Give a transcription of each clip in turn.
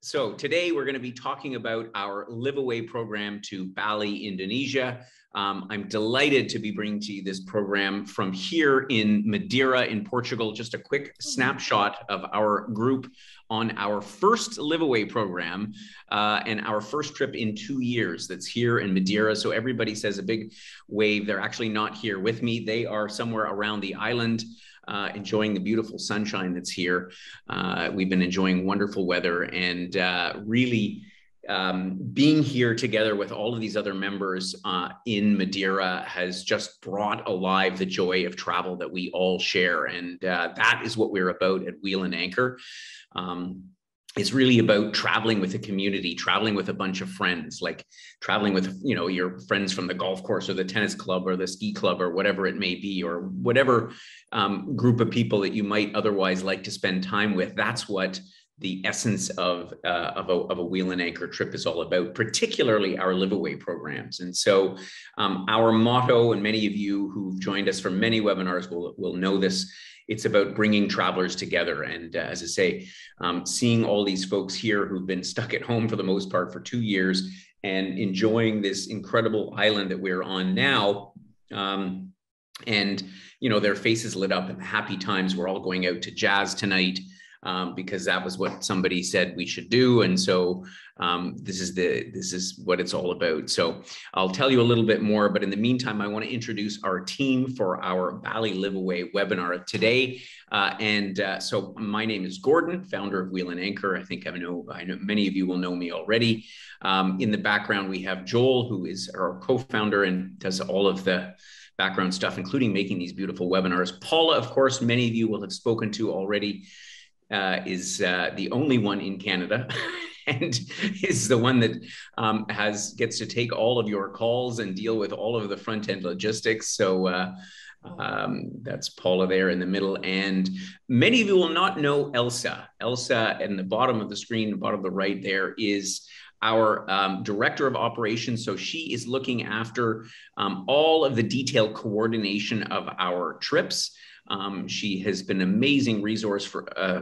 So today we're going to be talking about our Liveaway program to Bali, Indonesia. I'm delighted to be bringing to you this program from here in Madeira in Portugal. Just a quick snapshot of our group on our first Liveaway program and our first trip in 2 years that's here in Madeira. So everybody says a big wave. They're actually not here with me. They are somewhere around the island. Enjoying the beautiful sunshine that's here. We've been enjoying wonderful weather and really being here together with all of these other members in Madeira has just brought alive the joy of travel that we all share. And that is what we're about at Wheel and Anchor. It's really about traveling with a community, traveling with a bunch of friends, like traveling with, you know, your friends from the golf course or the tennis club or the ski club or whatever it may be, or whatever group of people that you might otherwise like to spend time with. That's what the essence of a Wheel and Anchor trip is all about, particularly our Liveaway programs. And so our motto, and many of you who've joined us for many webinars will know this, it's about bringing travelers together. And as I say, seeing all these folks here who've been stuck at home for the most part for 2 years and enjoying this incredible island that we're on now. And, you know, their faces lit up and happy times. We're all going out to jazz tonight because that was what somebody said we should do. And so this is what it's all about. So I'll tell you a little bit more, but in the meantime, I want to introduce our team for our Bali LiveAway webinar today. So my name is Gordon, founder of Wheel and Anchor. I know many of you will know me already. In the background, we have Joel, who is our co-founder and does all of the background stuff, including making these beautiful webinars. Paula, of course, many of you will have spoken to already, is the only one in Canada and is the one that gets to take all of your calls and deal with all of the front end logistics. So that's Paula there in the middle. And many of you will not know Elsa. Elsa in the bottom of the screen, the bottom of the right there, is our director of operations. So she is looking after all of the detailed coordination of our trips. She has been an amazing resource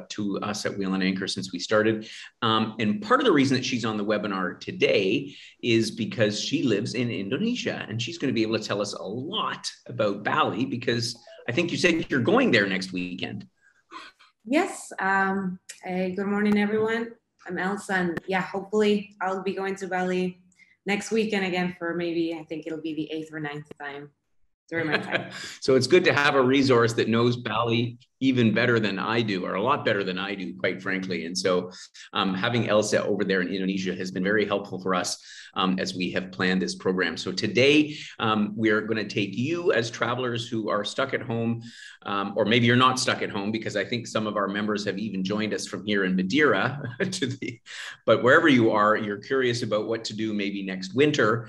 to us at Wheel and Anchor since we started. And part of the reason that she's on the webinar today is because she lives in Indonesia, and she's going to be able to tell us a lot about Bali, because I think you said you're going there next weekend. Yes. Good morning, everyone. I'm Elsa, and yeah, hopefully I'll be going to Bali next weekend again for maybe, I think it'll be the 8th or 9th time during my time. So it's good to have a resource that knows Bali even better than I do, or a lot better than I do, quite frankly. And so having Elsa over there in Indonesia has been very helpful for us as we have planned this program. So today we're going to take you as travelers who are stuck at home, or maybe you're not stuck at home, because I think some of our members have even joined us from here in Madeira. But wherever you are, you're curious about what to do maybe next winter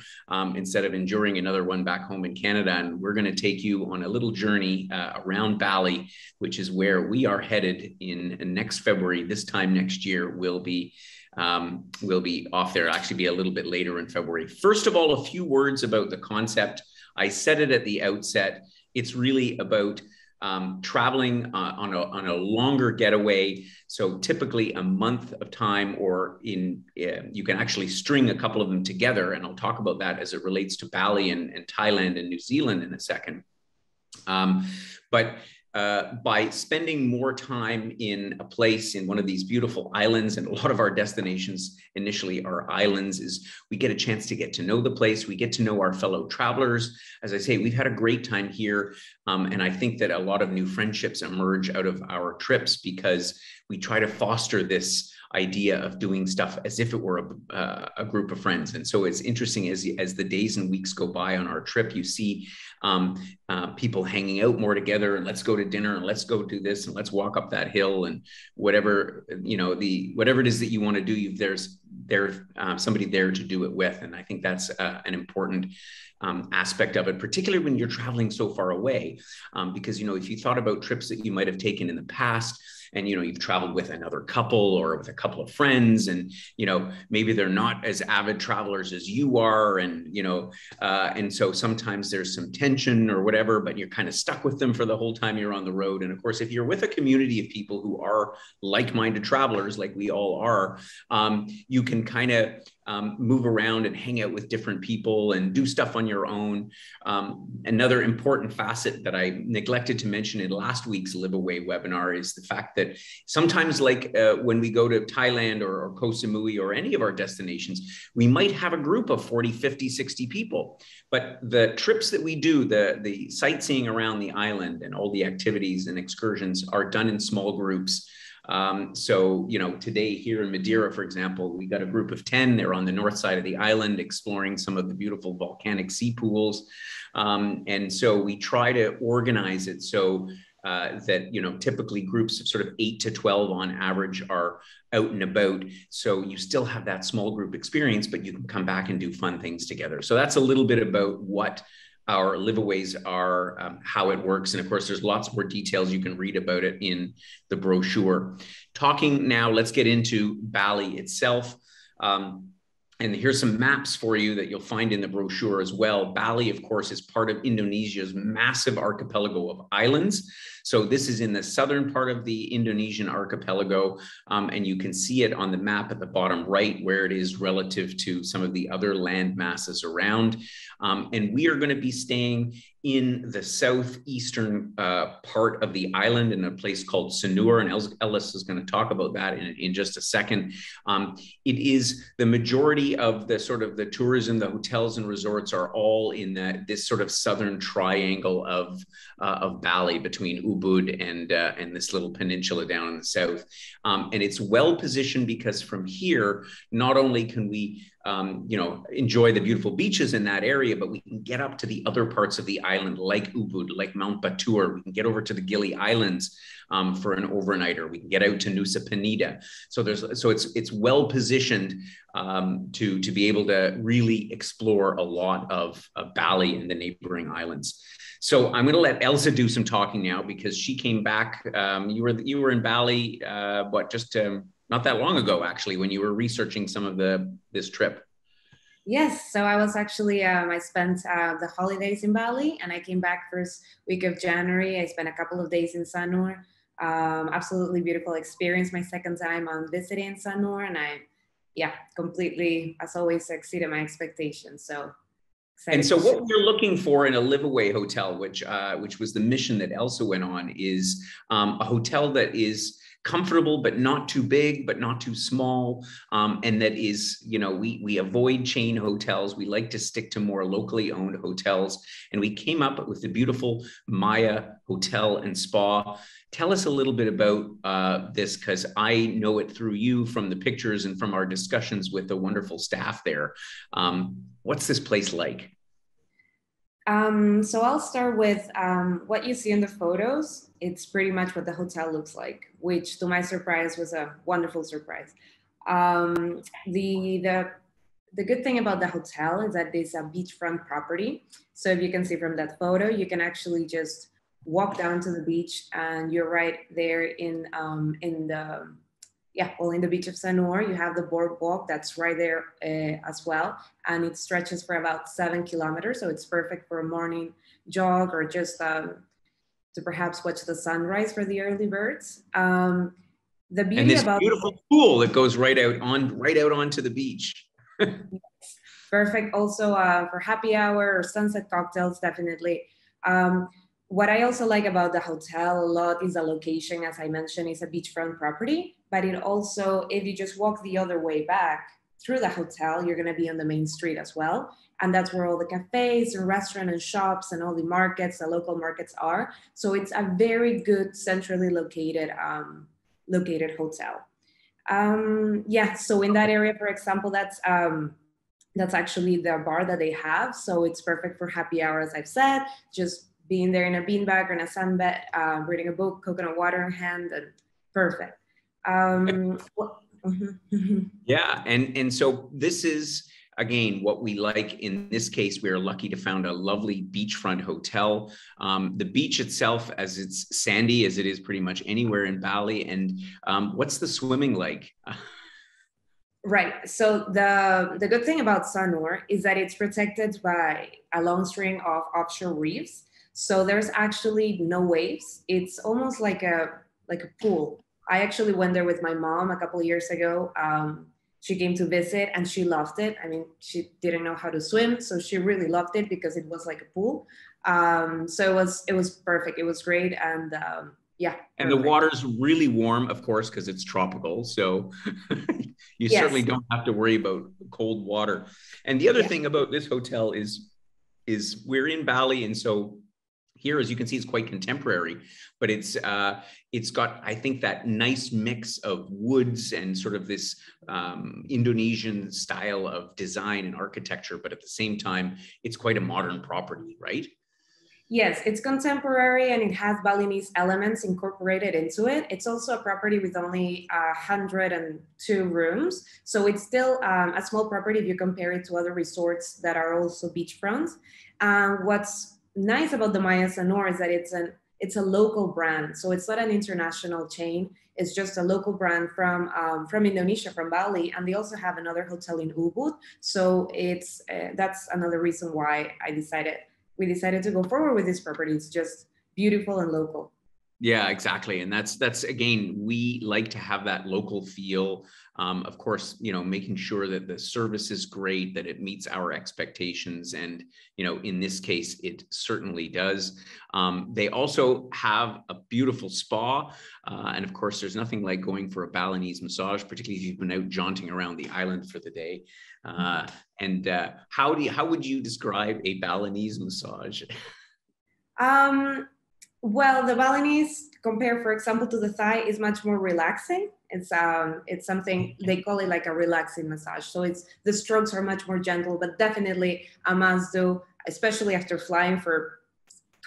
instead of enduring another one back home in Canada. And we're going to take you on a little journey around Bali, which is where we are headed in next February. This time next year, we'll be off there. It'll actually be a little bit later in February. First of all, a few words about the concept. I said it at the outset. It's really about traveling on a longer getaway. So typically a month of time, or you can actually string a couple of them together. And I'll talk about that as it relates to Bali and Thailand and New Zealand in a second. But by spending more time in a place in one of these beautiful islands, and a lot of our destinations initially are islands, is we get a chance to get to know the place. We get to know our fellow travelers. As I say, we've had a great time here. And I think that a lot of new friendships emerge out of our trips, because we try to foster this idea of doing stuff as if it were a group of friends. And so it's interesting as the days and weeks go by on our trip, you see people hanging out more together, and let's go to dinner, and let's go do this, and let's walk up that hill, and whatever, you know, whatever it is that you want to do, there's somebody there to do it with. And I think that's an important aspect of it, particularly when you're traveling so far away, because, you know, if you thought about trips that you might have taken in the past, and, you know, you've traveled traveled with another couple or with a couple of friends, and maybe they're not as avid travelers as you are, and so sometimes there's some tension or whatever, but you're kind of stuck with them for the whole time you're on the road. And of course, if you're with a community of people who are like-minded travelers, like we all are, you can kind of move around and hang out with different people and do stuff on your own. Another important facet that I neglected to mention in last week's LiveAway webinar is the fact that sometimes, like when we go to Thailand or Koh Samui or any of our destinations, we might have a group of 40, 50, 60 people. But the trips that we do, the sightseeing around the island and all the activities and excursions are done in small groups. So, today here in Madeira, for example, we got a group of 10. They're on the north side of the island exploring some of the beautiful volcanic sea pools. And so we try to organize it so that, typically groups of sort of 8 to 12 on average are out and about. So you still have that small group experience, but you can come back and do fun things together. So that's a little bit about what our Liveaways are, how it works. And of course, there's lots more details. You can read about it in the brochure. Talking now, let's get into Bali itself. And here's some maps for you that you'll find in the brochure as well. Bali, of course, is part of Indonesia's massive archipelago of islands. So this is in the southern part of the Indonesian archipelago, and you can see it on the map at the bottom right where it is relative to some of the other land masses around. And we are going to be staying in the southeastern part of the island in a place called Sanur, and Ellis is going to talk about that in just a second. It is the majority of the sort of the tourism, the hotels and resorts are all in this sort of southern triangle of Bali between Ubud and this little peninsula down in the south. And it's well positioned because from here, not only can we enjoy the beautiful beaches in that area, but we can get up to the other parts of the island, like Ubud, like Mount BATUR. We can get over to the Gili Islands for an overnighter. We can get out to Nusa Penida. So it's well positioned to be able to really explore a lot of Bali and the neighboring islands. So I'm going to let Elsa do some talking now because she came back. You were in Bali, just not that long ago, actually, when you were researching some of this trip. Yes, so I was actually, I spent the holidays in Bali and I came back first week of January. I spent a couple of days in Sanur. Absolutely beautiful experience. My second time on visiting Sanur, and completely, as always, exceeded my expectations. So excited. And so what we're looking for in a LiveAway hotel, which was the mission that Elsa went on, is a hotel that is comfortable, but not too big, but not too small. And that is, we avoid chain hotels. We like to stick to more locally owned hotels. And we came up with the beautiful Maya Hotel and Spa. Tell us a little bit about this, because I know it through you from the pictures and from our discussions with the wonderful staff there. What's this place like? So I'll start with what you see in the photos. It's pretty much what the hotel looks like, which to my surprise was a wonderful surprise. The good thing about the hotel is that it's a beachfront property. So if you can see from that photo, you can actually just walk down to the beach and you're right there in the beach of Sanur. You have the boardwalk that's right there as well. And it stretches for about 7 kilometers. So it's perfect for a morning jog or just to perhaps watch the sunrise for the early birds. The beauty and this about beautiful pool that goes right out onto the beach. Perfect. Also for happy hour or sunset cocktails, definitely. What I also like about the hotel a lot is the location. As I mentioned, it's a beachfront property, but it also, if you just walk the other way back through the hotel, you're going to be on the main street as well. And that's where all the cafes and restaurants and shops and all the markets, the local markets are. So it's a very good centrally located hotel. So in that area, for example, that's actually the bar that they have. So it's perfect for happy hour, as I've said, just being there in a beanbag or in a sunbed, reading a book, coconut water in hand, and perfect. Yeah, and so this is again, what we like in this case, we are lucky to found a lovely beachfront hotel. The beach itself, as it's sandy as it is pretty much anywhere in Bali. And what's the swimming like? Right. So the good thing about Sanur is that it's protected by a long string of offshore reefs. So there's actually no waves. It's almost like a pool. I actually went there with my mom a couple of years ago. She came to visit and she loved it. I mean, she didn't know how to swim, so she really loved it because it was like a pool. So it was perfect. It was great, and yeah. And perfect. the water's really warm, of course, because it's tropical. So you certainly don't have to worry about cold water. And the other thing about this hotel is we're in Bali, and so here, as you can see, it's quite contemporary, but it's got, I think, that nice mix of woods and sort of this Indonesian style of design and architecture, but at the same time, it's quite a modern property, right? Yes, it's contemporary and it has Balinese elements incorporated into it. It's also a property with only 102 rooms. So it's still a small property if you compare it to other resorts that are also beachfront. What's nice about the Maya Sanur is that it's a local brand. So it's not an international chain. It's just a local brand from Indonesia, from Bali. And they also have another hotel in Ubud. So it's that's another reason why we decided to go forward with this property. It's just beautiful and local. Yeah, exactly. And that's again, we like to have that local feel. Of course, making sure that the service is great, that it meets our expectations. And, in this case, it certainly does. They also have a beautiful spa. And of course, there's nothing like going for a Balinese massage, particularly if you've been out jaunting around the island for the day. And how would you describe a Balinese massage? Well, the Balinese, compared, for example, to the Thai, is much more relaxing. It's something they call it like a relaxing massage. So the strokes are much more gentle, but definitely a must do, especially after flying for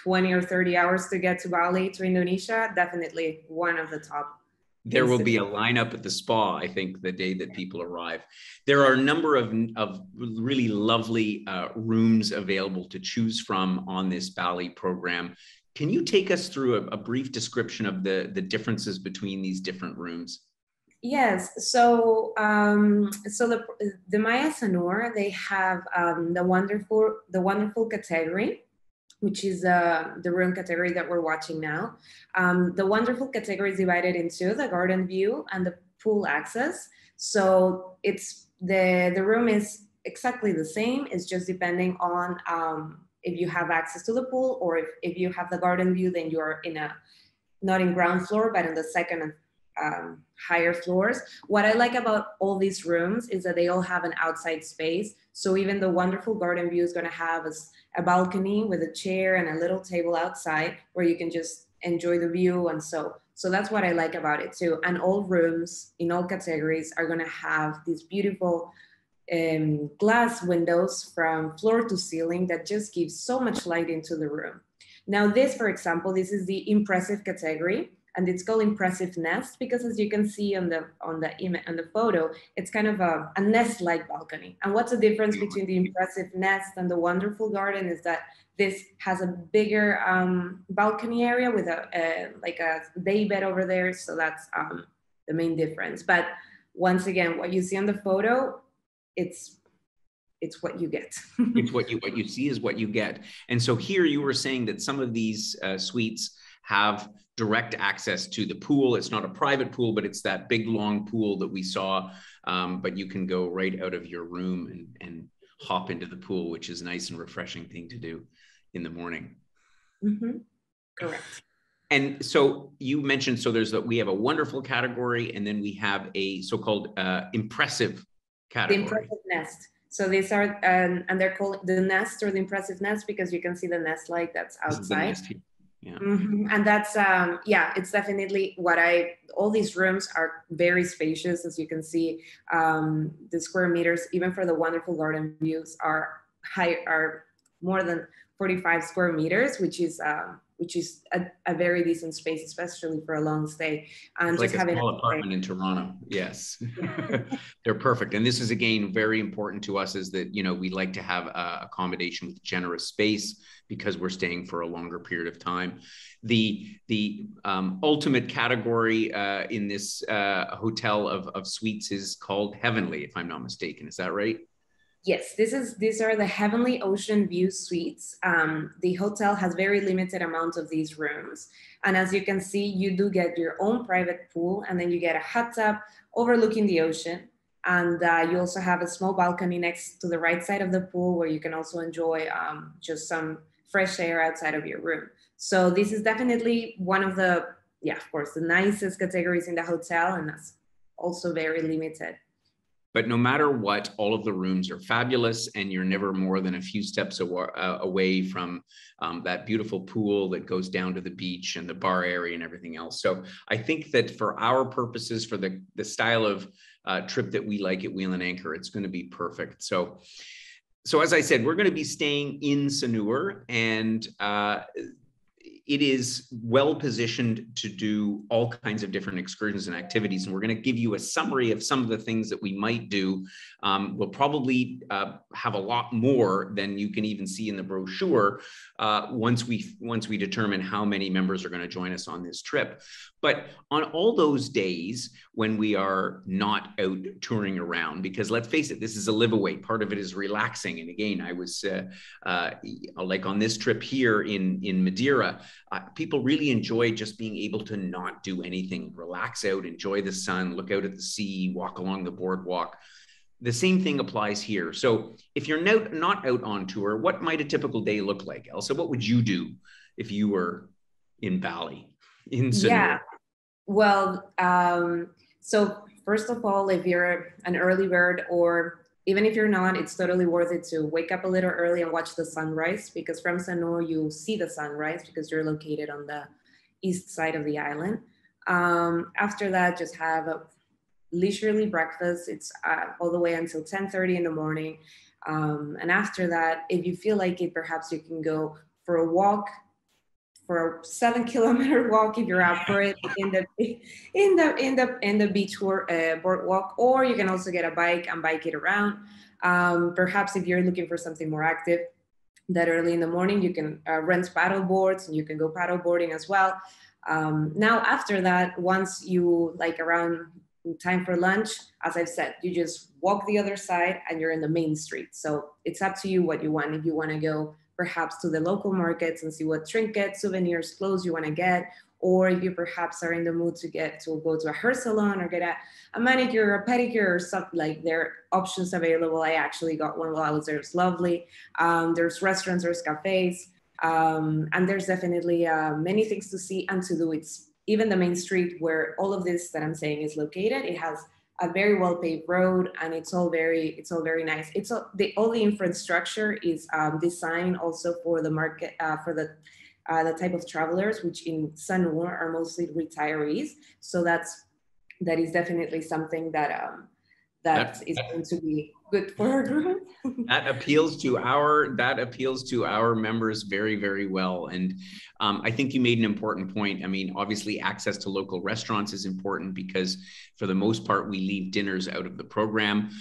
20 or 30 hours to get to Bali, to Indonesia. Definitely one of the top. There will be a lineup at the spa, I think, the day that people arrive. There are a number of really lovely rooms available to choose from on this Bali program. Can you take us through a brief description of the differences between these different rooms? Yes. So the Maya Sanur, they have the wonderful category, which is the room category that we're watching now. The wonderful category is divided into the garden view and the pool access. So it's the room is exactly the same. It's just depending on if you have access to the pool, or if you have the garden view, then you're not in ground floor, but in the second and higher floors. What I like about all these rooms is that they all have an outside space. So even the wonderful garden view is going to have a balcony with a chair and a little table outside where you can just enjoy the view. And so that's what I like about it too. And all rooms in all categories are going to have these beautiful glass windows from floor to ceiling that just gives so much light into the room. Now this, for example, this is the impressive category, and it's called impressive nest because, as you can see on the photo, it's kind of a nest-like balcony. And what's the difference between the impressive nest and the wonderful garden is that this has a bigger balcony area with like a day bed over there. So that's the main difference. But once again, what you see on the photo, it's what you get. It's what you see is what you get. And so here you were saying that some of these suites have direct access to the pool. It's not a private pool, but it's that big long pool that we saw. But you can go right out of your room and hop into the pool, which is a nice and refreshing thing to do in the morning. Mm-hmm. Correct. And so you mentioned, we have a wonderful category, and then we have a so-called impressive category. The impressive nest. So these are, and they're called the nest or the impressive nest because you can see the nest light that's outside. Yeah. Mm-hmm. And that's, it's definitely all these rooms are very spacious, as you can see. The square meters, even for the wonderful garden views, are more than 45 square meters, which is which is a very decent space, especially for a long stay. And it's just like a having small apartment in Toronto. Yes, they're perfect. And this is, again, very important to us, is that, you know, we like to have accommodation with generous space because we're staying for a longer period of time. The ultimate category in this hotel of suites is called Heavenly, if I'm not mistaken. Is that right? Yes, these are the Heavenly Ocean View Suites. The hotel has very limited amount of these rooms. And as you can see, you do get your own private pool, and then you get a hot tub overlooking the ocean. And you also have a small balcony next to the right side of the pool where you can also enjoy just some fresh air outside of your room. So this is definitely one of the, yeah, of course, the nicest categories in the hotel, and that's also very limited. But no matter what, all of the rooms are fabulous, and you're never more than a few steps away from that beautiful pool that goes down to the beach and the bar area and everything else. So I think that for our purposes, for the style of trip that we like at Wheel and Anchor, it's going to be perfect. So as I said, we're going to be staying in Sanur, and it is well positioned to do all kinds of different excursions and activities. And we're going to give you a summary of some of the things that we might do. We'll probably have a lot more than you can even see in the brochure once we determine how many members are going to join us on this trip. But on all those days when we are not out touring around, because let's face it, this is a live-away. Part of it is relaxing. And again, I was like on this trip here in Madeira, people really enjoy just being able to not do anything, relax out, enjoy the sun, look out at the sea, walk along the boardwalk. The same thing applies here. So if you're not out on tour, what might a typical day look like? Elsa, what would you do if you were in Bali, in Sanur? Yeah, well, so first of all, if you're an early bird, or even if you're not, it's totally worth it to wake up a little early and watch the sunrise, because from Sanur, you see the sunrise because you're located on the east side of the island. After that, just have a leisurely breakfast. It's all the way until 10:30 in the morning. And after that, if you feel like it, perhaps you can go for a walk, for a 7-kilometer walk if you're out for it in the beach boardwalk, or you can also get a bike and bike it around. Perhaps if you're looking for something more active, that early in the morning you can rent paddle boards, and you can go paddle boarding as well. Now after that, once you like around time for lunch, as I've said, you just walk the other side and you're in the main street. So it's up to you what you want. If you want to go perhaps to the local markets and see what trinkets, souvenirs, clothes you want to get, or if you perhaps are in the mood to go to a hair salon or get a manicure or a pedicure or something, like there are options available. I actually got one while I was there. It's lovely. There's restaurants, there's cafes, and there's definitely many things to see and to do. It's even the main street where all of this that I'm saying is located. It has a very well paved road, and it's all very nice. All the infrastructure is designed also for the market, for the type of travelers, which in Sanur are mostly retirees. So that is definitely something that is going to be good for our group. That appeals to our members very, very well. And I think you made an important point. I mean, obviously access to local restaurants is important, because for the most part, we leave dinners out of the program,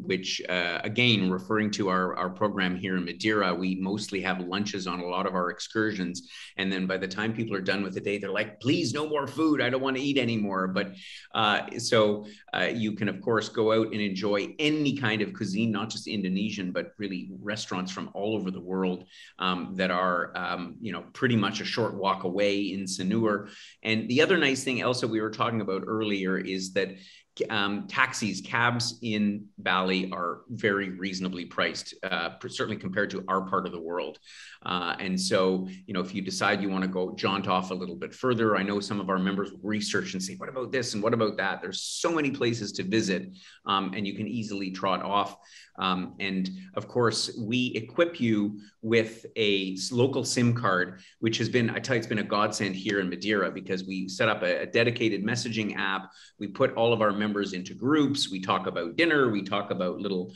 which again, referring to our program here in Madeira, we mostly have lunches on a lot of our excursions. And then by the time people are done with the day, they're like, please, no more food. I don't want to eat anymore. But so you can, of course, go out and enjoy any kind of cuisine, not just Indonesian, but really restaurants from all over the world that are, pretty much a short walk away in Sanur. And the other nice thing, Elsa, we were talking about earlier, is that cabs in Bali are very reasonably priced, certainly compared to our part of the world. And so, if you decide you want to go jaunt off a little bit further, I know some of our members will research and say, what about this and what about that? There's so many places to visit, and you can easily trot off. And of course, we equip you with a local SIM card, which has been, I tell you, it's been a godsend here in Madeira, because we set up a dedicated messaging app. We put all of our members into groups. We talk about dinner. We talk about little,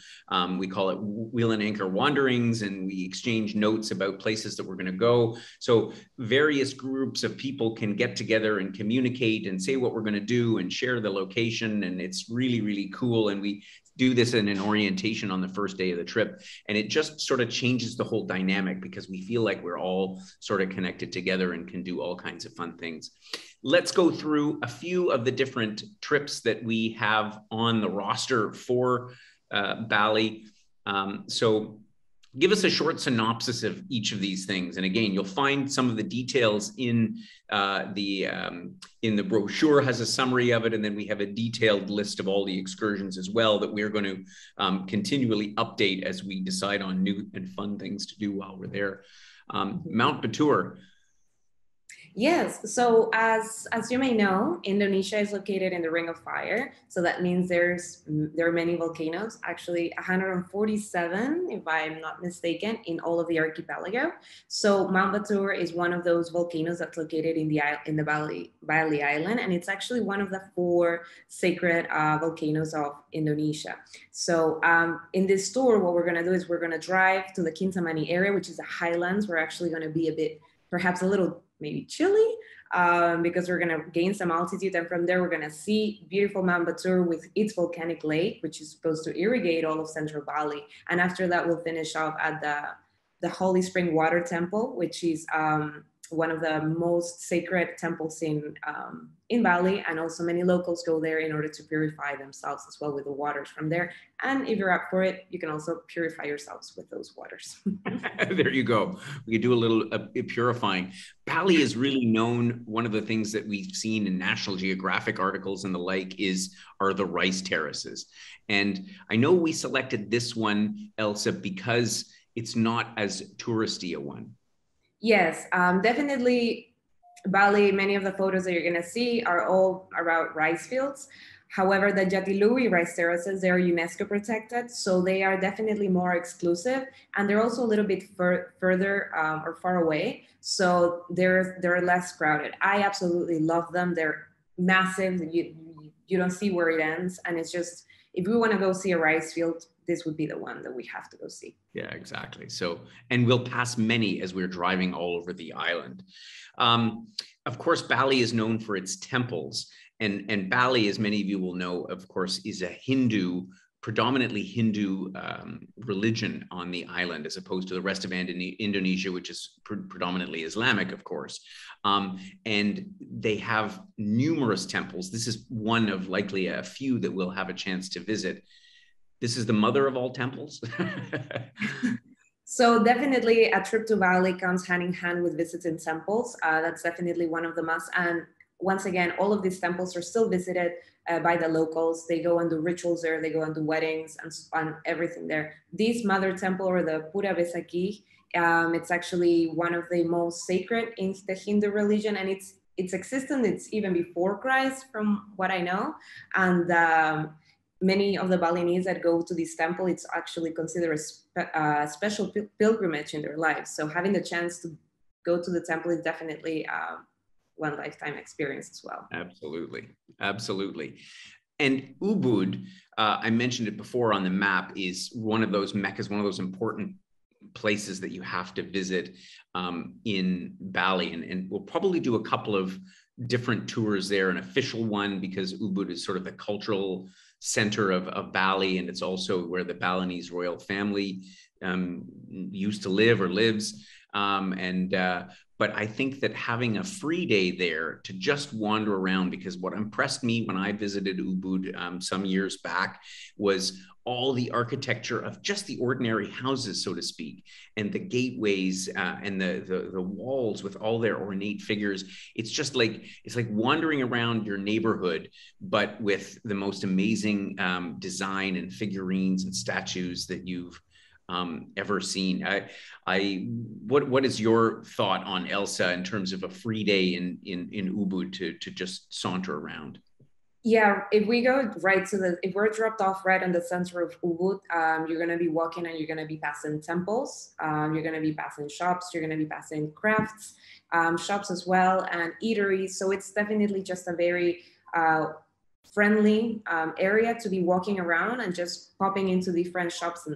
we call it Wheel and Anchor wanderings, and we exchange notes about places that we're going to go. So various groups of people can get together and communicate and say what we're going to do and share the location. And it's really, really cool. And we do this in an orientation on the first day of the trip. And it just sort of changes the whole dynamic, because we feel like we're all sort of connected together and can do all kinds of fun things. Let's go through a few of the different trips that we have on the roster for Bali. So give us a short synopsis of each of these things. And again, you'll find some of the details in the brochure. Has a summary of it. And then we have a detailed list of all the excursions as well that we're going to continually update as we decide on new and fun things to do while we're there. Mount BATUR. Yes, so as you may know, Indonesia is located in the Ring of Fire. So that means there are many volcanoes, actually 147, if I'm not mistaken, in all of the archipelago. So Mount BATUR is one of those volcanoes that's located in the Bali Island, and it's actually one of the 4 sacred volcanoes of Indonesia. So in this tour, what we're gonna do is we're gonna drive to the Kintamani area, which is the highlands. We're actually gonna be a bit, perhaps a little maybe chilly, because we're gonna gain some altitude, and from there we're gonna see beautiful Mount BATUR with its volcanic lake, which is supposed to irrigate all of central Bali. And after that, we'll finish off at the Holy Spring Water Temple, which is one of the most sacred temples in Bali, and also many locals go there in order to purify themselves as well with the waters from there. And if you're up for it, you can also purify yourselves with those waters. There you go. We could do a little purifying. Bali is really known. One of the things that we've seen in National Geographic articles and the like are the rice terraces. And I know we selected this one, Elsa, because it's not as touristy a one. Yes, definitely Bali, many of the photos that you're gonna see are all around rice fields. However, the ILUWIH rice terraces, they're UNESCO protected, so they are definitely more exclusive, and they're also a little bit further or far away, so they're less crowded. I absolutely love them. They're massive. You don't see where it ends, and it's just, if we want to go see a rice field, this would be the one that we have to go see. Yeah, exactly. So, and we'll pass many as we're driving all over the island. Of course, Bali is known for its temples, and Bali, as many of you will know, of course, is a predominantly Hindu religion on the island, as opposed to the rest of Indonesia, which is predominantly Islamic, of course. And they have numerous temples. This is one of likely a few that we'll have a chance to visit. This is the mother of all temples. So definitely a trip to Bali comes hand in hand with visiting temples. That's definitely one of the must. And once again, all of these temples are still visited by the locals. They go and do rituals there. They go and do weddings and everything there. This mother temple, or the Pura Besaki, it's actually one of the most sacred in the Hindu religion, and it's existent. It's even before Christ, from what I know. And many of the Balinese that go to this temple, it's actually considered a special pilgrimage in their lives. So having the chance to go to the temple is definitely one lifetime experience as well. Absolutely, absolutely. And Ubud, I mentioned it before on the map, is one of those meccas, one of those important places that you have to visit in Bali. And we'll probably do a couple of different tours there, an official one, because Ubud is sort of the cultural center of Bali, and it's also where the Balinese royal family used to live or lives. But I think that having a free day there to just wander around, because what impressed me when I visited Ubud some years back was all the architecture of just the ordinary houses, so to speak, and the gateways and the walls with all their ornate figures. It's just like, it's like wandering around your neighborhood, but with the most amazing design and figurines and statues that you've ever seen. What is your thought on, Elsa, in terms of a free day in Ubud to just saunter around? Yeah, if we go right to if we're dropped off right in the center of Ubud, you're going to be walking and you're going to be passing temples. You're going to be passing shops. You're going to be passing crafts shops as well, and eateries. So it's definitely just a very friendly area to be walking around and just popping into different shops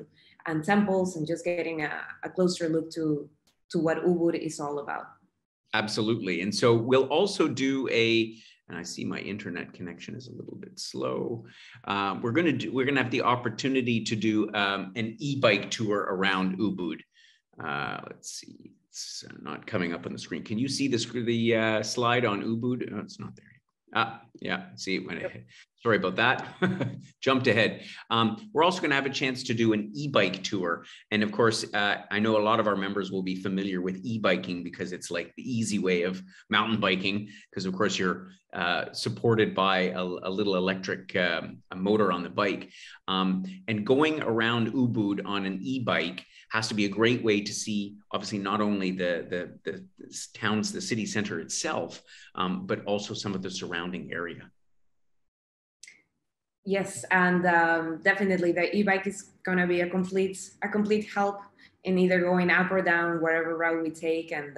and temples and just getting a closer look to what Ubud is all about. Absolutely. And so we'll also do and I see my internet connection is a little bit slow. We're going to have the opportunity to do an e-bike tour around Ubud. Let's see, it's not coming up on the screen. Can you see the slide on Ubud? Oh, it's not there. Yeah, see, it went ahead. Sorry about that. Jumped ahead. We're also going to have a chance to do an e-bike tour. And of course, I know a lot of our members will be familiar with e-biking because it's like the easy way of mountain biking, because of course you're supported by a little electric motor on the bike. And going around Ubud on an e-bike has to be a great way to see, obviously, not only the towns, the city center itself, but also some of the surrounding area. Yes, and definitely the e-bike is going to be a complete help in either going up or down, whatever route we take, and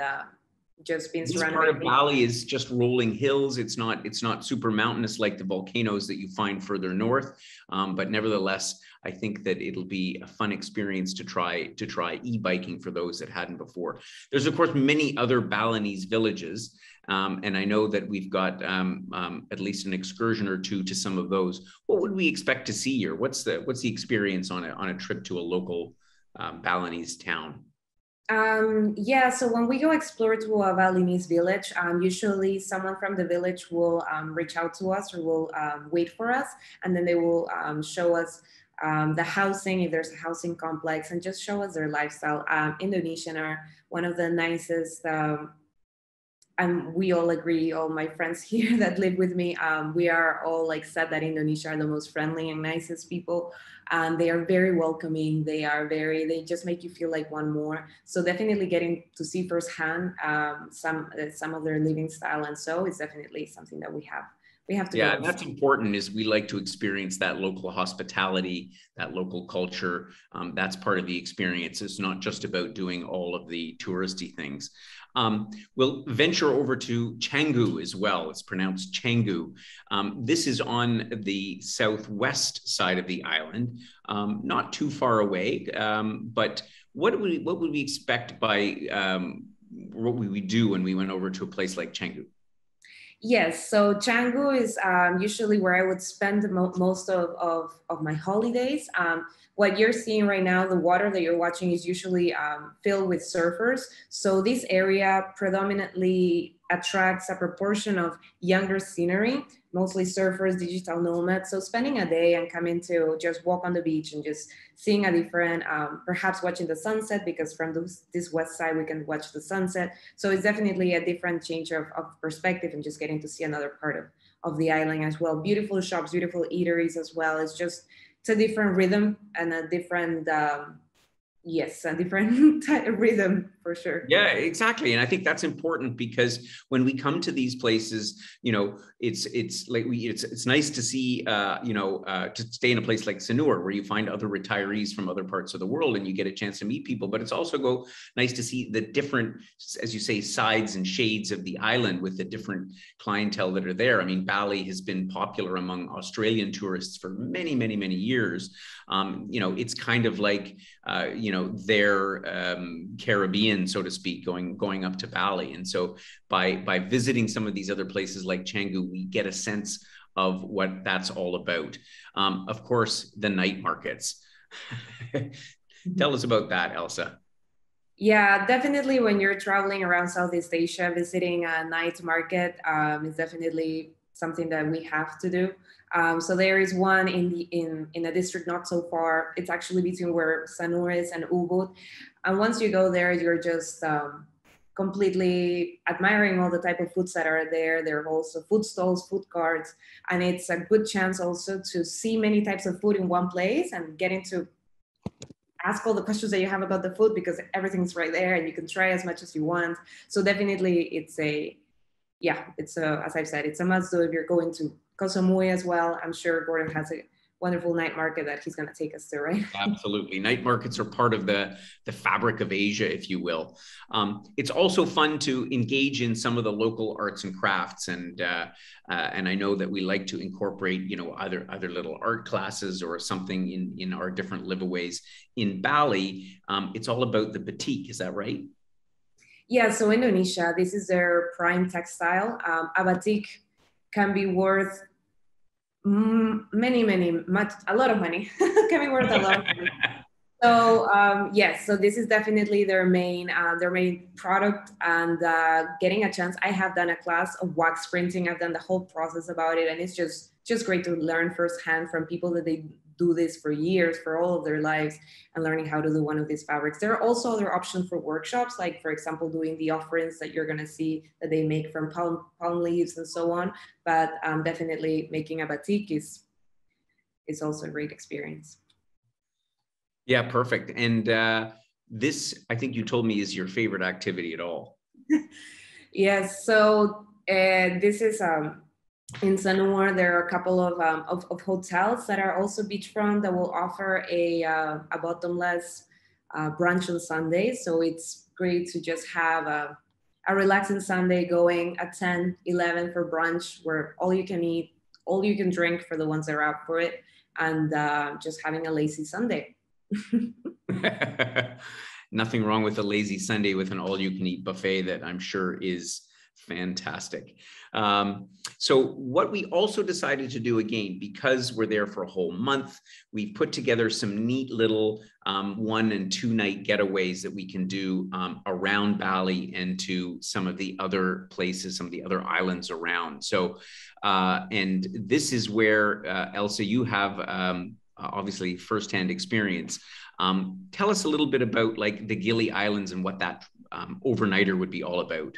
just being surrounded. This part of Bali is just rolling hills. It's not super mountainous like the volcanoes that you find further north, but nevertheless, I think that it'll be a fun experience to try e-biking for those that hadn't before. There's of course many other Balinese villages. And I know that we've got at least an excursion or two to some of those. What would we expect to see here? What's the experience on a trip to a local Balinese town? Yeah, so when we go explore to a Balinese village, usually someone from the village will reach out to us or will wait for us, and then they will show us the housing, if there's a housing complex, and just show us their lifestyle. Indonesian are one of the nicest, and we all agree, all my friends here that live with me, we are all like said that Indonesia are the most friendly and nicest people. They are very welcoming. They just make you feel like one more. So definitely getting to see firsthand some of their living style, and so it's definitely something that we have to. Yeah, that's important. Is we like to experience that local hospitality, that local culture. That's part of the experience. It's not just about doing all of the touristy things. We'll venture over to Canggu as well. It's pronounced Canggu. This is on the southwest side of the island, not too far away. But what would we expect by what would we do when we went over to a place like Canggu? Yes, so Canggu is usually where I would spend most of my holidays. What you're seeing right now, the water that you're watching is usually filled with surfers. So this area predominantly attracts a proportion of younger scenery, mostly surfers, digital nomads. So spending a day and coming to just walk on the beach and just seeing a different, perhaps watching the sunset, because from this west side, we can watch the sunset. So it's definitely a different change of perspective and just getting to see another part of the island as well. Beautiful shops, beautiful eateries as well. It's a different rhythm and a different, a different rhythm for sure. Yeah, exactly. And I think that's important because when we come to these places, it's like it's nice to see, to stay in a place like Sanur where you find other retirees from other parts of the world and you get a chance to meet people. But it's also nice to see the different, as you say, sides and shades of the island with the different clientele that are there. I mean, Bali has been popular among Australian tourists for many, many, many years. It's kind of like, their Caribbean, so to speak, going up to Bali. And so by visiting some of these other places like Canggu, we get a sense of what that's all about. Of course, the night markets. Tell us about that, Elsa. Yeah, definitely when you're traveling around Southeast Asia, visiting a night market is definitely something that we have to do. So there is one in a district not so far. It's actually between where Sanur is and Ubud. And once you go there, you're just completely admiring all the type of foods that are there. There are also food stalls, food carts, and it's a good chance also to see many types of food in one place and getting to ask all the questions that you have about the food because everything's right there and you can try as much as you want. So definitely as I've said, it's a must do if you're going to Koh Samui as well. I'm sure Gordon has a wonderful night market that he's going to take us to, right? Absolutely. Night markets are part of the fabric of Asia, if you will. It's also fun to engage in some of the local arts and crafts. And I know that we like to incorporate, you know, either little art classes or something in our different liveaways. In Bali, it's all about the batik. Is that right? Yeah, so Indonesia, this is their prime textile. A batik can be worth a lot of money. Can be worth a lot of money. So yes, so this is definitely their main product. And getting a chance, I have done a class of wax printing. I've done the whole process about it, and it's just great to learn firsthand from people that they do this for years, for all of their lives, and learning how to do one of these fabrics. There are also other options for workshops, like for example, doing the offerings that you're gonna see that they make from palm leaves and so on. But definitely making a batik is also a great experience. Yeah, perfect. And this, I think you told me, is your favorite activity at all. Yes. So this is in Sanur. There are a couple of hotels that are also beachfront that will offer a bottomless brunch on Sunday. So it's great to just have a relaxing Sunday, going at 10, 11 for brunch, where all you can eat, all you can drink for the ones that are out for it, and just having a lazy Sunday. Nothing wrong with a lazy Sunday with an all-you-can-eat buffet that I'm sure is fantastic. So what we also decided to do, again, because we're there for a whole month, we've put together some neat little 1 and 2 night getaways that we can do around Bali and to some of the other places, some of the other islands around. So, and this is where, Elsa, you have obviously firsthand experience. Tell us a little bit about like the Gili Islands and what that overnighter would be all about.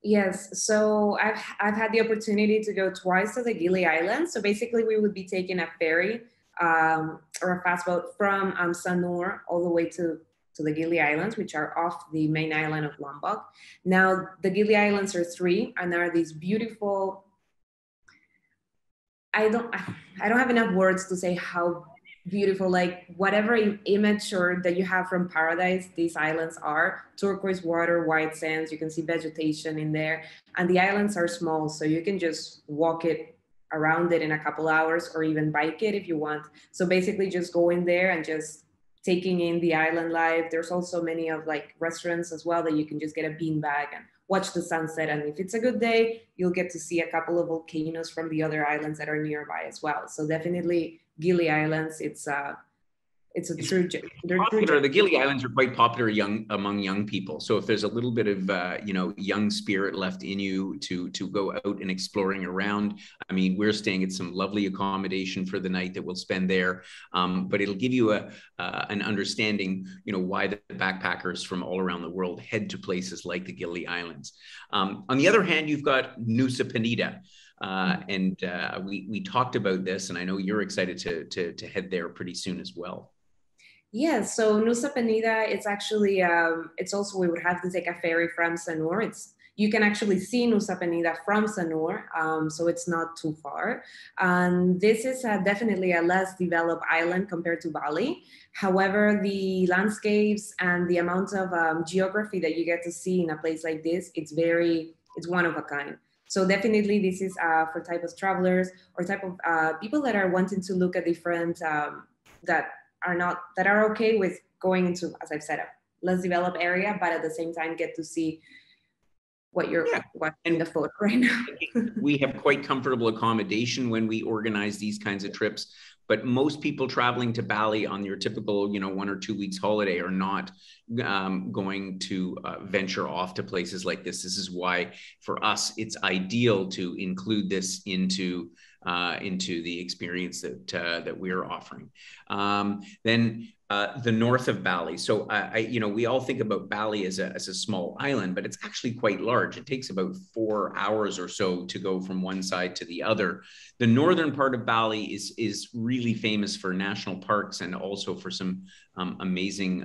Yes, so I've had the opportunity to go twice to the Gili Islands. So basically we would be taking a ferry or a fast boat from Sanur all the way to the Gili Islands, which are off the main island of Lombok. Now, the Gili Islands are 3, and there are these beautiful, I don't have enough words to say how beautiful, like whatever image or that you have from paradise, these islands are. Turquoise water, white sands, you can see vegetation in there, and the islands are small, so you can just walk it around it in a couple hours, or even bike it if you want. So basically just go in there and just taking in the island life. There's also many of like restaurants as well that you can just get a beanbag and watch the sunset. And if it's a good day, you'll get to see a couple of volcanoes from the other islands that are nearby as well. So definitely Gili Islands, it's true. The Gili Islands are quite popular among young people. So if there's a little bit of young spirit left in you to go out and exploring around, I mean, we're staying at some lovely accommodation for the night that we'll spend there. But it'll give you an understanding, why the backpackers from all around the world head to places like the Gili Islands. On the other hand, you've got Nusa Penida. And we talked about this, and I know you're excited to head there pretty soon as well. Yeah, so Nusa Penida, it's actually, it's also, we would have to take a ferry from Sanur. You can actually see Nusa Penida from Sanur, so it's not too far. And this is definitely a less developed island compared to Bali. However, the landscapes and the amount of geography that you get to see in a place like this, it's one of a kind. So definitely this is for type of travelers or type of people that are wanting to look at different, that are okay with going into, as I've said, a less developed area, but at the same time get to see what you're watching in the photo right now. We have quite comfortable accommodation when we organize these kinds of trips, but most people traveling to Bali on your typical, 1 or 2 weeks holiday are not going to venture off to places like this. This is why for us, it's ideal to include this into the experience that we're offering. Then the north of Bali. So, we all think about Bali as a small island, but it's actually quite large. It takes about 4 hours or so to go from one side to the other. The northern part of Bali is really famous for national parks and also for some amazing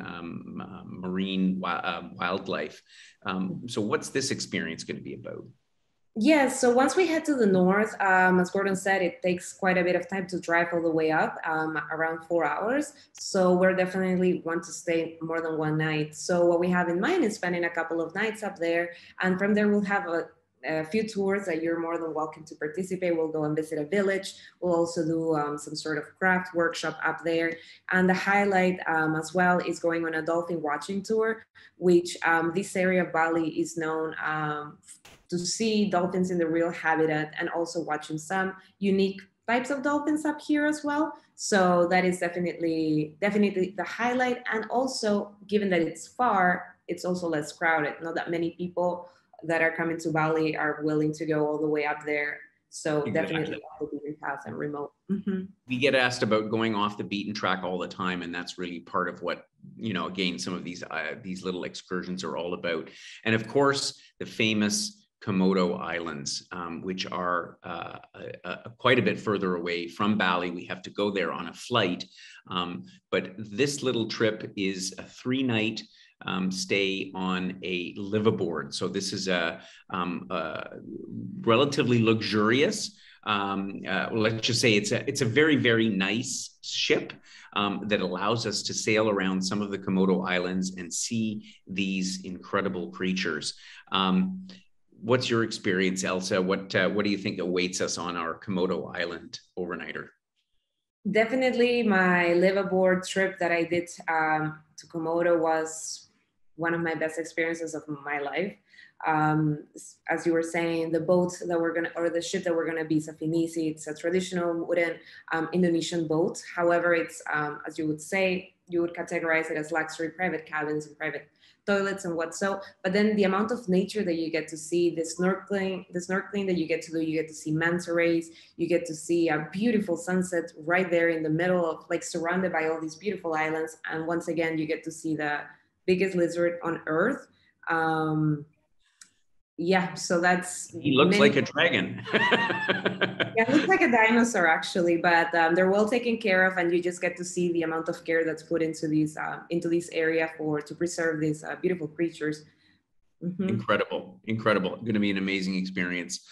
marine wildlife. So what's this experience going to be about? Yes, so once we head to the north, as Gordon said, it takes quite a bit of time to drive all the way up, around 4 hours. So we're definitely want to stay more than one night. So what we have in mind is spending a couple of nights up there, and from there we'll have a few tours that you're more than welcome to participate. We'll go and visit a village. We'll also do some sort of craft workshop up there. And the highlight as well is going on a dolphin watching tour, which this area of Bali is known to see dolphins in the real habitat, and also watching some unique types of dolphins up here as well. So that is definitely the highlight. And also, given that it's far, it's also less crowded. Not that many people that are coming to Bali are willing to go all the way up there. So Exactly. definitely off the beaten path and remote. Mm-hmm. We get asked about going off the beaten track all the time, and that's really part of what, again, some of these little excursions are all about. And of course, the famous Komodo Islands, which are quite a bit further away from Bali. We have to go there on a flight. But this little trip is a 3-night stay on a liveaboard. So this is a relatively luxurious, let's just say it's a very, very nice ship that allows us to sail around some of the Komodo Islands and see these incredible creatures. What's your experience, Elsa? What do you think awaits us on our Komodo Island overnighter? Definitely my liveaboard trip that I did to Komodo was one of my best experiences of my life. As you were saying, the boat that or the ship that we're gonna be is a INESE. It's a traditional wooden Indonesian boat. However, it's, as you would say, you would categorize it as luxury private cabins and private toilets and what so. But then the amount of nature that you get to see, the snorkeling that you get to do, you get to see manta rays, you get to see a beautiful sunset right there in the middle of, like, surrounded by all these beautiful islands. And once again, you get to see the biggest lizard on Earth. Yeah, so that's He looks like a dragon. Yeah, it looks like a dinosaur actually, but they're well taken care of, and you just get to see the amount of care that's put into this area to preserve these beautiful creatures. Mm-hmm. Incredible. Going to be an amazing experience.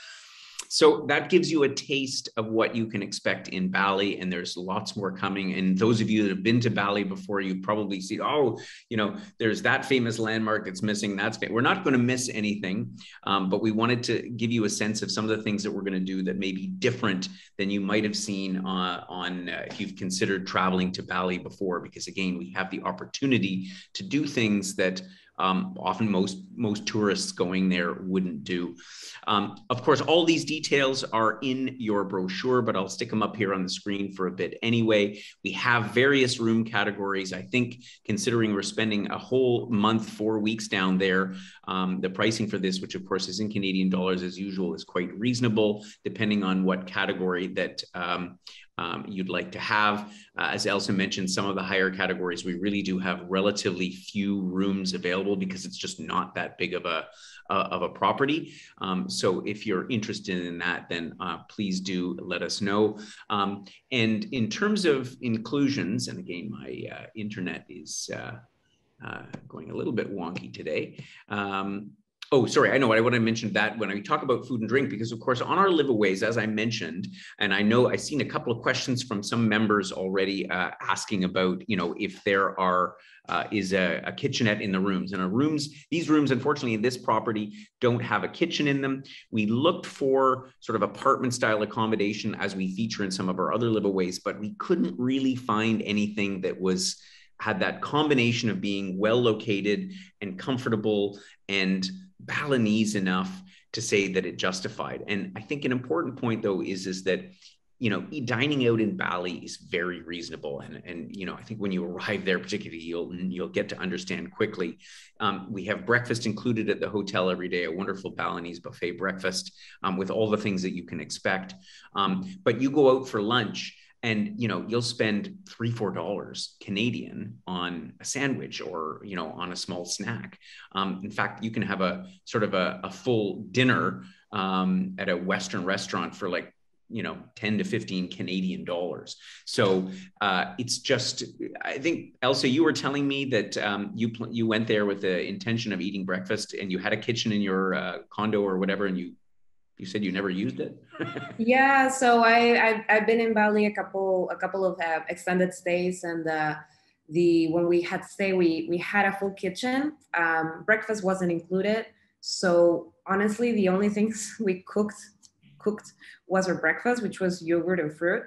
So that gives you a taste of what you can expect in Bali, and there's lots more coming. And those of you that have been to Bali before, you've probably seen, there's that famous landmark that's missing. We're not going to miss anything, but we wanted to give you a sense of some of the things that we're going to do that may be different than you might have seen if you've considered traveling to Bali before, because again, we have the opportunity to do things that often most tourists going there wouldn't do. Of course, all these details are in your brochure, but I'll stick them up here on the screen for a bit anyway. We have various room categories. I think considering we're spending a whole month, 4 weeks down there, the pricing for this, which of course is in Canadian dollars as usual, is quite reasonable, depending on what category that you'd like to have. As Elsa mentioned, some of the higher categories, we really do have relatively few rooms available because it's just not that big of a property. So if you're interested in that, then please do let us know. And in terms of inclusions, and again, my internet is going a little bit wonky today. Oh, sorry, I know I want to mention that when I talk about food and drink, because of course on our Liveaways, as I mentioned, and I know I've seen a couple of questions from some members already asking about, if there is a kitchenette in the rooms. And these rooms, unfortunately, in this property don't have a kitchen in them. We looked for sort of apartment style accommodation as we feature in some of our other Liveaways, but we couldn't really find anything that had that combination of being well located and comfortable and Balinese enough to say that it justified. And I think an important point though is that dining out in Bali is very reasonable, and I think when you arrive there, particularly, you'll get to understand quickly. We have breakfast included at the hotel every day, a wonderful Balinese buffet breakfast with all the things that you can expect. But you go out for lunch, and you'll spend $3-4 Canadian on a sandwich or on a small snack. In fact, you can have a sort of a full dinner at a Western restaurant for like 10 to 15 Canadian dollars. So it's just, I think, Elsa, you were telling me that you went there with the intention of eating breakfast, and you had a kitchen in your condo or whatever, and you You said you never used it? Yeah, so I've been in Bali a couple of extended stays, and when we had to stay, we had a full kitchen. Breakfast wasn't included, so honestly, the only things we cooked was our breakfast, which was yogurt and fruit.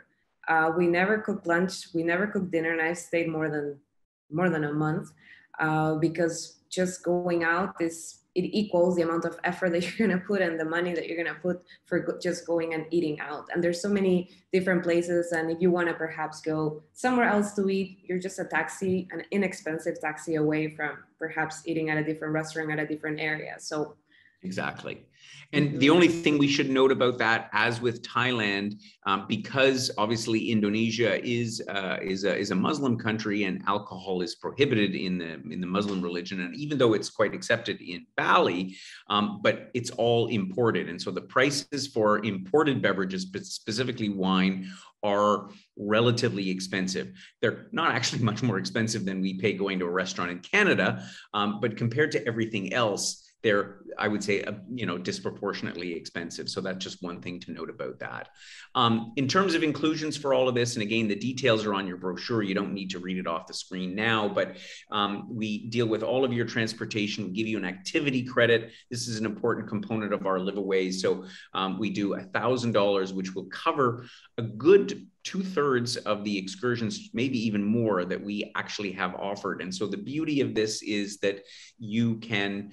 We never cooked lunch. We never cooked dinner, and I stayed more than a month because just going out it equals the amount of effort that you're going to put and the money that you're going to put for just going and eating out. And there's so many different places. And if you want to perhaps go somewhere else to eat, you're just an inexpensive taxi away from perhaps eating at a different restaurant at a different area. So exactly. And the only thing we should note about that, as with Thailand, because obviously Indonesia is a Muslim country and alcohol is prohibited in the Muslim religion, and even though it's quite accepted in Bali, but it's all imported, and so the prices for imported beverages, but specifically wine, are relatively expensive. They're not actually much more expensive than we pay going to a restaurant in Canada, but compared to everything else, they're, I would say, disproportionately expensive. So that's just one thing to note about that. In terms of inclusions for all of this, and again, the details are on your brochure. You don't need to read it off the screen now, but we deal with all of your transportation. We give you an activity credit. This is an important component of our Liveaways. So we do $1,000, which will cover a good 2/3 of the excursions, maybe even more, that we actually have offered. And so the beauty of this is that you can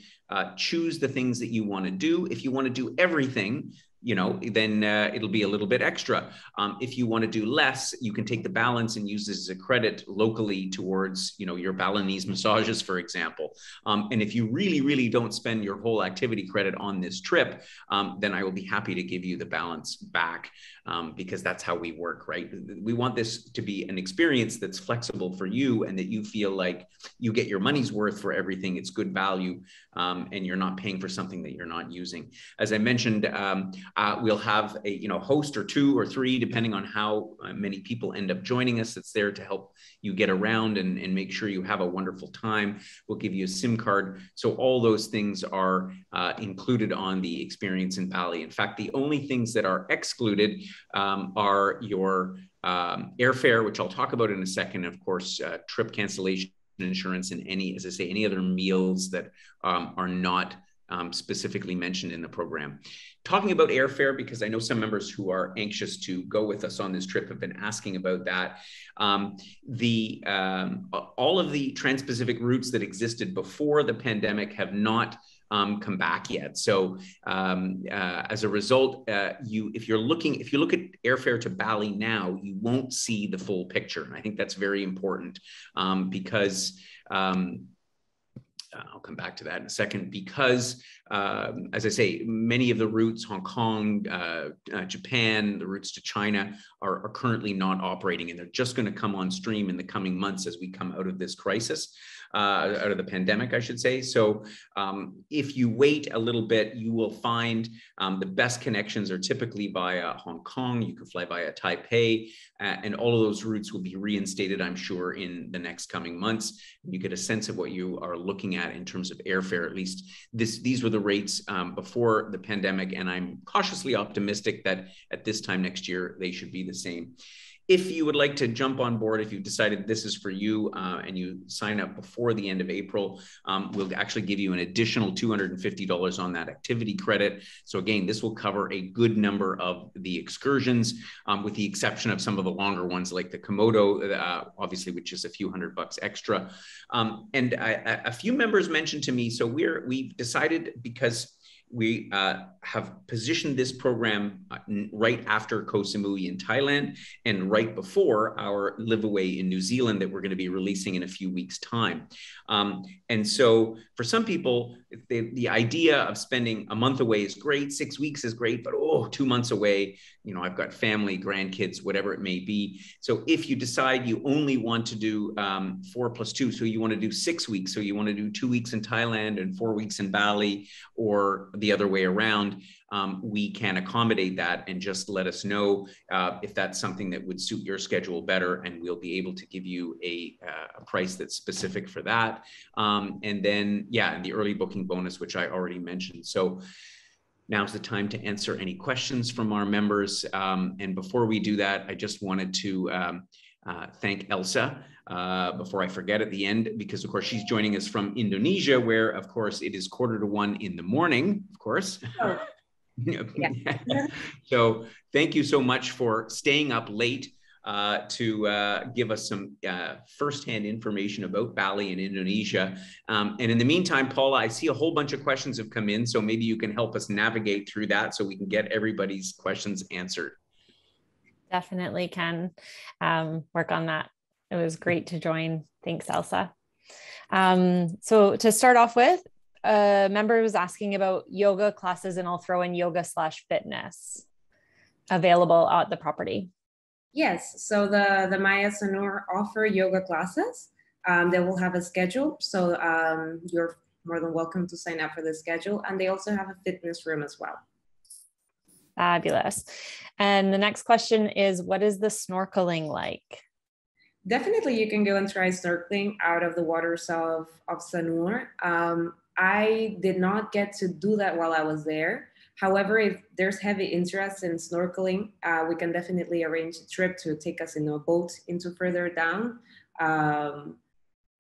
choose the things that you want to do. If you want to do everything, then it'll be a little bit extra. If you want to do less, you can take the balance and use this as a credit locally towards, your Balinese massages, for example. And if you really, really don't spend your whole activity credit on this trip, then I will be happy to give you the balance back, because that's how we work, right? We want this to be an experience that's flexible for you and that you feel like you get your money's worth for everything. It's good value, and you're not paying for something that you're not using. As I mentioned, we'll have a host or 2 or 3, depending on how many people end up joining us, that's there to help you get around and make sure you have a wonderful time. We'll give you a SIM card. So all those things are included on the experience in Bali. In fact, the only things that are excluded are your airfare, which I'll talk about in a second, of course, trip cancellation insurance, and any other meals that are not specifically mentioned in the program. Talking about airfare, because I know some members who are anxious to go with us on this trip have been asking about that. All of the Trans-Pacific routes that existed before the pandemic have not come back yet. So as a result, if you look at airfare to Bali now, you won't see the full picture. And I think that's very important, because I'll come back to that in a second, because as I say, many of the routes, Hong Kong, Japan, the routes to China are currently not operating, and they're just going to come on stream in the coming months as we come out of this crisis, out of the pandemic, I should say. So if you wait a little bit, you will find the best connections are typically via Hong Kong. You can fly via Taipei, and all of those routes will be reinstated, I'm sure, in the next coming months. You get a sense of what you are looking at in terms of airfare. At least these were the rates before the pandemic, and I'm cautiously optimistic that at this time next year, they should be the same. If you would like to jump on board, if you've decided this is for you and you sign up before the end of April, we'll actually give you an additional $250 on that activity credit. So again, this will cover a good number of the excursions, with the exception of some of the longer ones like the Komodo, obviously, which is a few $100 extra. And a few members mentioned to me, so we've decided, because we have positioned this program right after Koh Samui in Thailand and right before our Liveaway in New Zealand that we're going to be releasing in a few weeks' time. And so for some people, the idea of spending a month away is great, 6 weeks is great, but 2 months away, I've got family, grandkids, whatever it may be. So if you decide you only want to do 4+2, so you want to do 6 weeks, so you want to do 2 weeks in Thailand and 4 weeks in Bali, or the other way around, we can accommodate that, and just let us know if that's something that would suit your schedule better, and we'll be able to give you a price that's specific for that. And then, and the early booking bonus, which I already mentioned. So now's the time to answer any questions from our members. And before we do that, I just wanted to thank Elsa before I forget at the end, because of course she's joining us from Indonesia, where of course it is 1:45 in the morning, of course. Oh. Yeah. So thank you so much for staying up late to give us some firsthand information about Bali and Indonesia. And in the meantime, Paula, I see a whole bunch of questions have come in, so maybe you can help us navigate through that so we can get everybody's questions answered. Definitely can work on that. It was great to join. Thanks, Elsa. So to start off with, a member was asking about yoga classes, and I'll throw in yoga/fitness available at the property. Yes, so the Maya Sanur offer yoga classes. They will have a schedule, so you're more than welcome to sign up for the schedule. And they also have a fitness room as well. Fabulous. And the next question is, what is the snorkeling like? Definitely, you can go and try snorkeling out of the waters of Sanur. I did not get to do that while I was there. However, if there's heavy interest in snorkeling, we can definitely arrange a trip to take us in a boat into further down.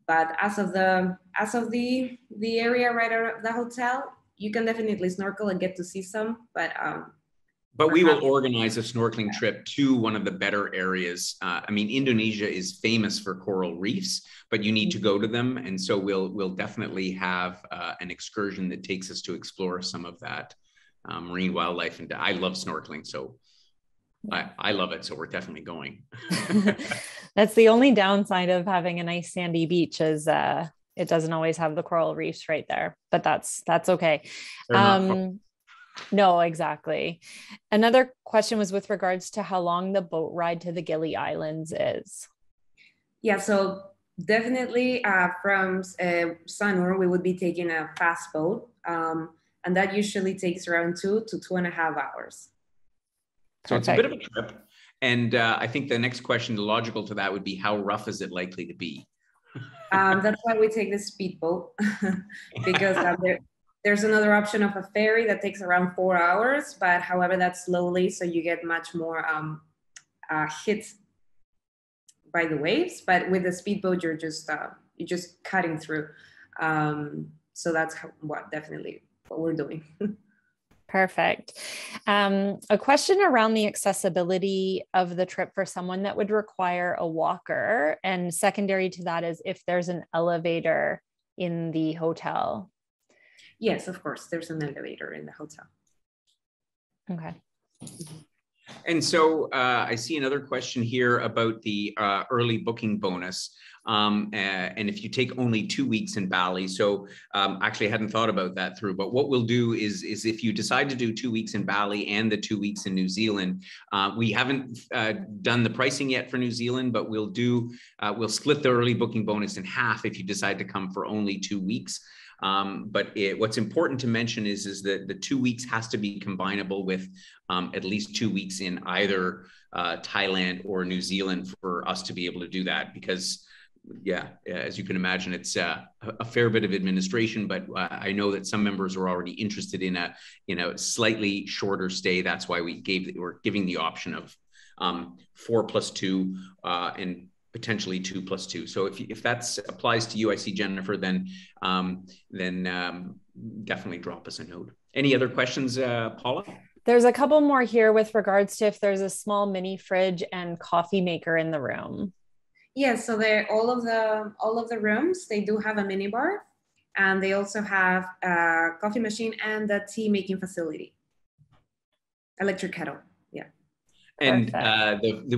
But as of the area right out of the hotel, you can definitely snorkel and get to see some. But we will organize a snorkeling trip to one of the better areas. I mean, Indonesia is famous for coral reefs, but you need to go to them. And so we'll definitely have an excursion that takes us to explore some of that marine wildlife. And I love snorkeling, so I love it. So we're definitely going. That's the only downside of having a nice sandy beach is it doesn't always have the coral reefs right there, but that's okay. No, exactly. Another question was with regards to how long the boat ride to the Gili Islands is. Yeah, so definitely from Sanur, we would be taking a fast boat. And that usually takes around 2 to 2.5 hours. So it's a bit of a trip. And I think the next question logical to that would be, how rough is it likely to be? That's why we take the speedboat, because there's another option of a ferry that takes around 4 hours, but however, that's slowly, so you get much more hit by the waves. But with the speedboat, you're just cutting through. So that's definitely what we're doing. Perfect. A question around the accessibility of the trip for someone that would require a walker, and secondary to that is if there's an elevator in the hotel. Yes, of course, there's an elevator in the hotel. Okay. And so I see another question here about the early booking bonus. And if you take only 2 weeks in Bali, so actually I hadn't thought about that through, but what we'll do is if you decide to do 2 weeks in Bali and the 2 weeks in New Zealand, we haven't done the pricing yet for New Zealand, but we'll split the early booking bonus in half if you decide to come for only 2 weeks. But what's important to mention is that the 2 weeks has to be combinable with at least 2 weeks in either Thailand or New Zealand for us to be able to do that, because as you can imagine, it's a fair bit of administration, but I know that some members are already interested in a slightly shorter stay. That's why we're giving the option of 4+2 and potentially 2+2. So if that applies to you, I see Jennifer, then definitely drop us a note. Any other questions, Paula? There's a couple more here with regards to if there's a small mini fridge and coffee maker in the room. Yes, so all of the rooms, they do have a mini bar, and they also have a coffee machine and a tea making facility, electric kettle. Yeah. And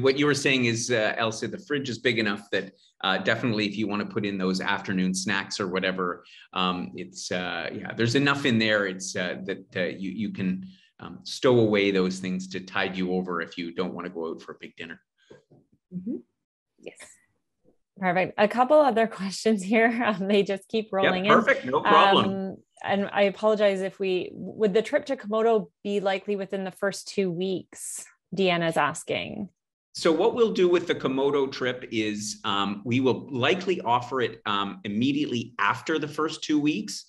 what you were saying is, Elsa, the fridge is big enough that definitely if you want to put in those afternoon snacks or whatever, there's enough in there. It's that you can stow away those things to tide you over if you don't want to go out for a big dinner. Mm-hmm. Yes. Perfect. A couple other questions here. They just keep rolling in. Perfect. No problem. And I apologize would the trip to Komodo be likely within the first 2 weeks? Deanna's asking. So what we'll do with the Komodo trip is we will likely offer it immediately after the first 2 weeks,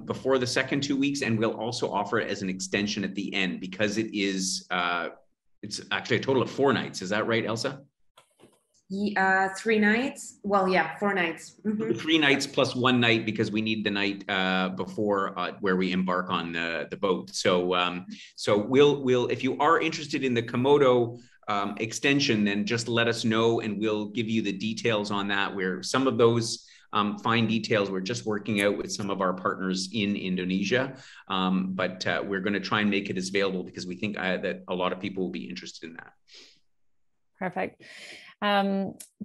before the second 2 weeks, and we'll also offer it as an extension at the end because it is, it's actually a total of 4 nights. Is that right, Elsa? 3 nights. Well, yeah, 4 nights. 3 nights plus 1 night because we need the night before where we embark on the boat. So we'll if you are interested in the Komodo extension, then just let us know and we'll give you the details on that. Where some of those fine details we're just working out with some of our partners in Indonesia, but we're going to try and make it as available because we think that a lot of people will be interested in that. Perfect.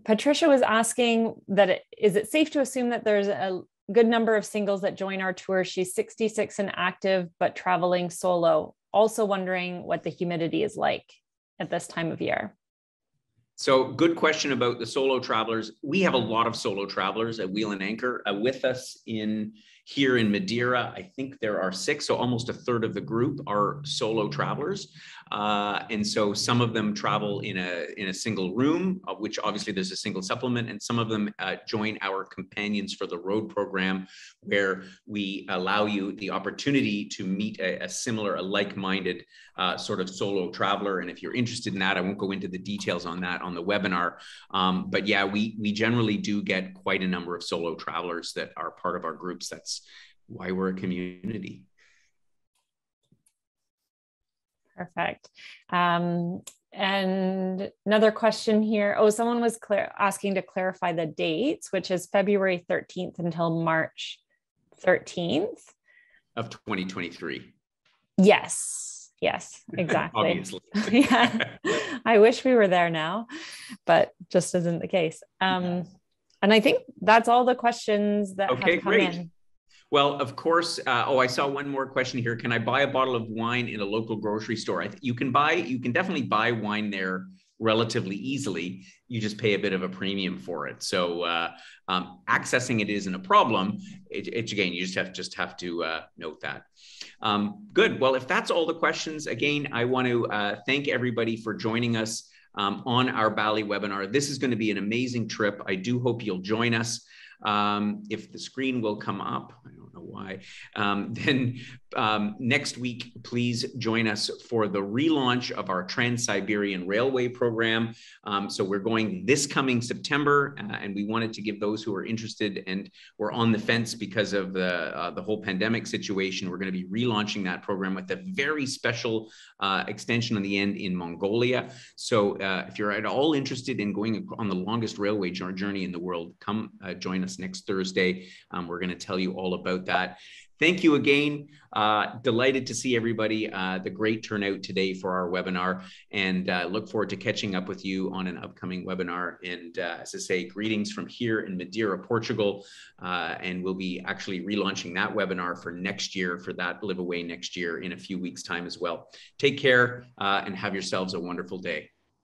Patricia was asking that is it safe to assume that there's a good number of singles that join our tour? She's 66 and active, but traveling solo. Also wondering what the humidity is like at this time of year. So good question about the solo travelers. We have a lot of solo travelers at Wheel and Anchor with us here in Madeira. I think there are 6, so almost a third of the group are solo travelers. And so some of them travel in a single room, of which obviously there's a single supplement, and some of them join our Companions for the Road program, where we allow you the opportunity to meet a similar, a like-minded sort of solo traveler. And if you're interested in that, I won't go into the details on that on the webinar. But yeah, we generally do get quite a number of solo travelers that are part of our groups. That's why we're a community. Perfect. And another question here. Oh, someone was asking to clarify the dates, which is February 13th until March 13th. Of 2023. Yes, exactly. Obviously. Yeah, I wish we were there now, but just isn't the case. And I think that's all the questions that have come in. Well, of course. I saw one more question here. Can I buy a bottle of wine in a local grocery store? You can definitely buy wine there relatively easily. You just pay a bit of a premium for it. So accessing it isn't a problem. Again, you just have to note that. Good. Well, if that's all the questions, again, I want to thank everybody for joining us on our Bali webinar. This is going to be an amazing trip. I do hope you'll join us. If the screen will come up, I don't know why, then next week, please join us for the relaunch of our Trans-Siberian Railway program. So we're going this coming September, and we wanted to give those who are interested and were on the fence because of the whole pandemic situation. We're going to be relaunching that program with a very special extension on the end in Mongolia. So if you're at all interested in going on the longest railway journey in the world, come join us next Thursday. We're going to tell you all about that. Thank you again. Delighted to see everybody, the great turnout today for our webinar, and look forward to catching up with you on an upcoming webinar. And as I say, greetings from here in Madeira, Portugal. And we'll be actually relaunching that webinar for next year, for that Liveaway next year in a few weeks' time as well. Take care and have yourselves a wonderful day.